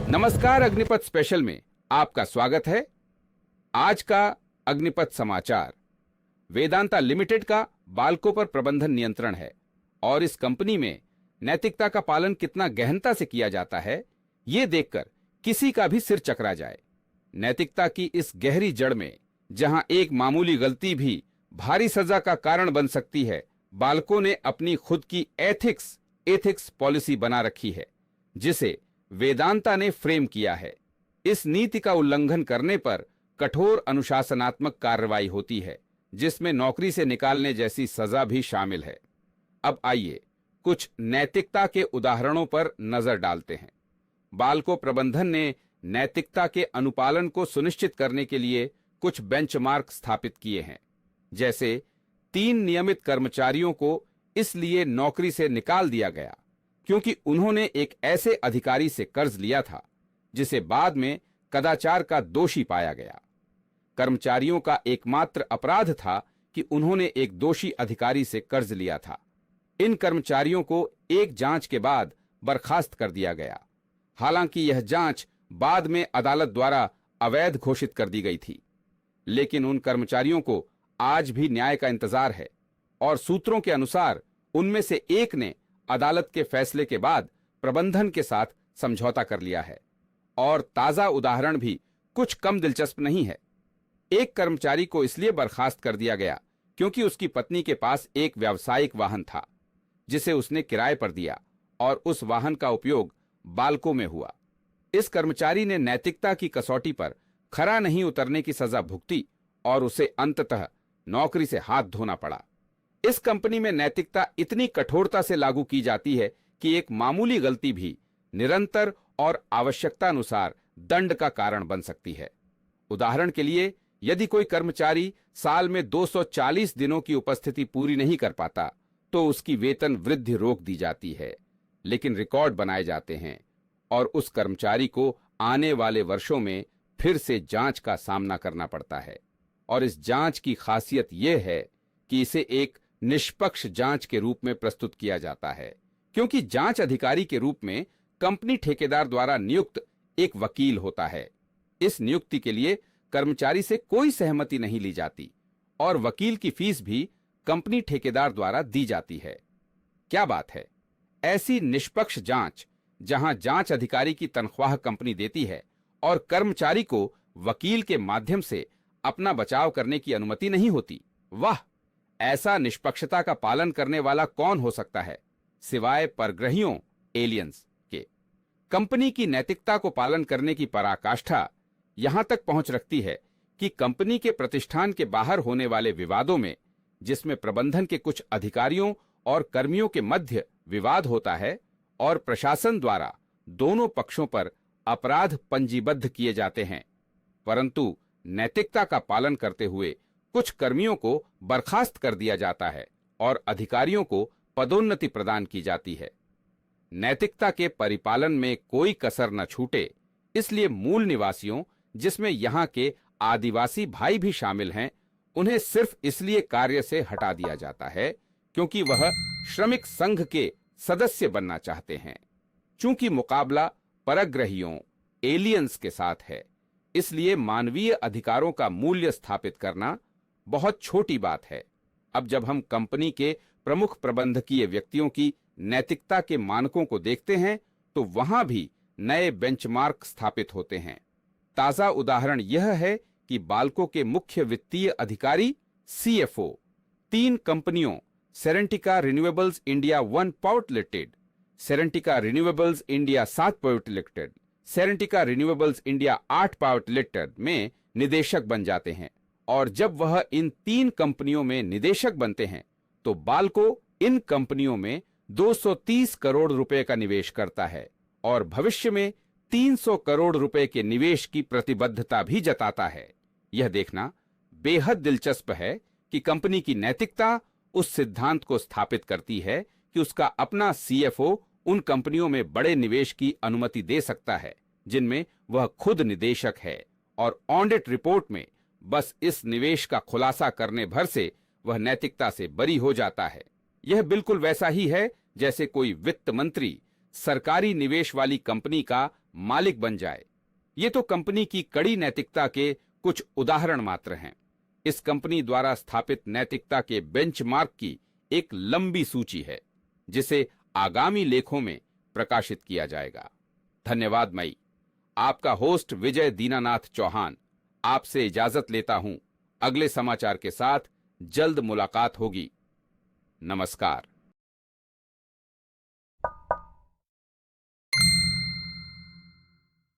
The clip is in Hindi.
नमस्कार, अग्निपथ स्पेशल में आपका स्वागत है। आज का अग्निपथ समाचार वेदांता लिमिटेड का बाल्को पर प्रबंधन नियंत्रण है और इस कंपनी में नैतिकता का पालन कितना गहनता से किया जाता है, ये देखकर किसी का भी सिर चकरा जाए। नैतिकता की इस गहरी जड़ में जहां एक मामूली गलती भी भारी सजा का कारण बन सकती है, बाल्को ने अपनी खुद की एथिक्स पॉलिसी बना रखी है, जिसे वेदांता ने फ्रेम किया है। इस नीति का उल्लंघन करने पर कठोर अनुशासनात्मक कार्रवाई होती है, जिसमें नौकरी से निकालने जैसी सजा भी शामिल है। अब आइए कुछ नैतिकता के उदाहरणों पर नजर डालते हैं। बाल्को प्रबंधन ने नैतिकता के अनुपालन को सुनिश्चित करने के लिए कुछ बेंचमार्क स्थापित किए हैं। जैसे 3 नियमित कर्मचारियों को इसलिए नौकरी से निकाल दिया गया क्योंकि उन्होंने एक ऐसे अधिकारी से कर्ज लिया था जिसे बाद में कदाचार का दोषी पाया गया। कर्मचारियों का एकमात्र अपराध था कि उन्होंने एक दोषी अधिकारी से कर्ज लिया था। इन कर्मचारियों को एक जांच के बाद बर्खास्त कर दिया गया। हालांकि यह जांच बाद में अदालत द्वारा अवैध घोषित कर दी गई थी, लेकिन उन कर्मचारियों को आज भी न्याय का इंतजार है और सूत्रों के अनुसार उनमें से एक ने अदालत के फैसले के बाद प्रबंधन के साथ समझौता कर लिया है। और ताजा उदाहरण भी कुछ कम दिलचस्प नहीं है। एक कर्मचारी को इसलिए बर्खास्त कर दिया गया क्योंकि उसकी पत्नी के पास एक व्यावसायिक वाहन था जिसे उसने किराए पर दिया और उस वाहन का उपयोग बाल्को में हुआ। इस कर्मचारी ने नैतिकता की कसौटी पर खरा नहीं उतरने की सजा भुगती और उसे अंततः नौकरी से हाथ धोना पड़ा। इस कंपनी में नैतिकता इतनी कठोरता से लागू की जाती है कि एक मामूली गलती भी निरंतर और आवश्यकतानुसार दंड का कारण बन सकती है। उदाहरण के लिए, यदि कोई कर्मचारी साल में 240 दिनों की उपस्थिति पूरी नहीं कर पाता तो उसकी वेतन वृद्धि रोक दी जाती है, लेकिन रिकॉर्ड बनाए जाते हैं और उस कर्मचारी को आने वाले वर्षों में फिर से जांच का सामना करना पड़ता है। और इस जांच की खासियत यह है कि इसे एक निष्पक्ष जांच के रूप में प्रस्तुत किया जाता है, क्योंकि जांच अधिकारी के रूप में कंपनी ठेकेदार द्वारा नियुक्त एक वकील होता है। इस नियुक्ति के लिए कर्मचारी से कोई सहमति नहीं ली जाती और वकील की फीस भी कंपनी ठेकेदार द्वारा दी जाती है। क्या बात है! ऐसी निष्पक्ष जांच, जहां जांच अधिकारी की तनख्वाह कंपनी देती है और कर्मचारी को वकील के माध्यम से अपना बचाव करने की अनुमति नहीं होती। वाह! ऐसा निष्पक्षता का पालन करने वाला कौन हो सकता है सिवाय परग्रहियों, एलियंस के। कंपनी की नैतिकता को पालन करने की पराकाष्ठा यहां तक पहुंच रखती है कि कंपनी के प्रतिष्ठान के बाहर होने वाले विवादों में, जिसमें प्रबंधन के कुछ अधिकारियों और कर्मियों के मध्य विवाद होता है और प्रशासन द्वारा दोनों पक्षों पर अपराध पंजीबद्ध किए जाते हैं, परंतु नैतिकता का पालन करते हुए कुछ कर्मियों को बर्खास्त कर दिया जाता है और अधिकारियों को पदोन्नति प्रदान की जाती है। नैतिकता के परिपालन में कोई कसर न छूटे, इसलिए मूल निवासियों, जिसमें यहाँ के आदिवासी भाई भी शामिल हैं, उन्हें सिर्फ इसलिए कार्य से हटा दिया जाता है क्योंकि वह श्रमिक संघ के सदस्य बनना चाहते हैं। चूंकि मुकाबला परग्रहियों, एलियंस के साथ है, इसलिए मानवीय अधिकारों का मूल्य स्थापित करना बहुत छोटी बात है। अब जब हम कंपनी के प्रमुख प्रबंधकीय व्यक्तियों की नैतिकता के मानकों को देखते हैं तो वहां भी नए बेंचमार्क स्थापित होते हैं। ताजा उदाहरण यह है कि बाल्को के मुख्य वित्तीय अधिकारी CFO 3 कंपनियों Serentica Renewables India 1 private limited, Serentica Renewables India 7 private limited, Serentica Renewables India 8 private limited में निदेशक बन जाते हैं। और जब वह इन 3 कंपनियों में निदेशक बनते हैं तो बाल्को इन कंपनियों में 230 करोड़ रुपए का निवेश करता है और भविष्य में 300 करोड़ रुपए के निवेश की प्रतिबद्धता भी जताता है। यह देखना बेहद दिलचस्प है कि कंपनी की नैतिकता उस सिद्धांत को स्थापित करती है कि उसका अपना CFO उन कंपनियों में बड़े निवेश की अनुमति दे सकता है जिनमें वह खुद निदेशक है, और ऑडिट रिपोर्ट में बस इस निवेश का खुलासा करने भर से वह नैतिकता से बरी हो जाता है। यह बिल्कुल वैसा ही है जैसे कोई वित्त मंत्री सरकारी निवेश वाली कंपनी का मालिक बन जाए। ये तो कंपनी की कड़ी नैतिकता के कुछ उदाहरण मात्र हैं। इस कंपनी द्वारा स्थापित नैतिकता के बेंचमार्क की एक लंबी सूची है, जिसे आगामी लेखों में प्रकाशित किया जाएगा। धन्यवाद। मई आपका होस्ट विजय दीनानाथ चौहान आपसे इजाजत लेता हूं। अगले समाचार के साथ जल्द मुलाकात होगी। नमस्कार।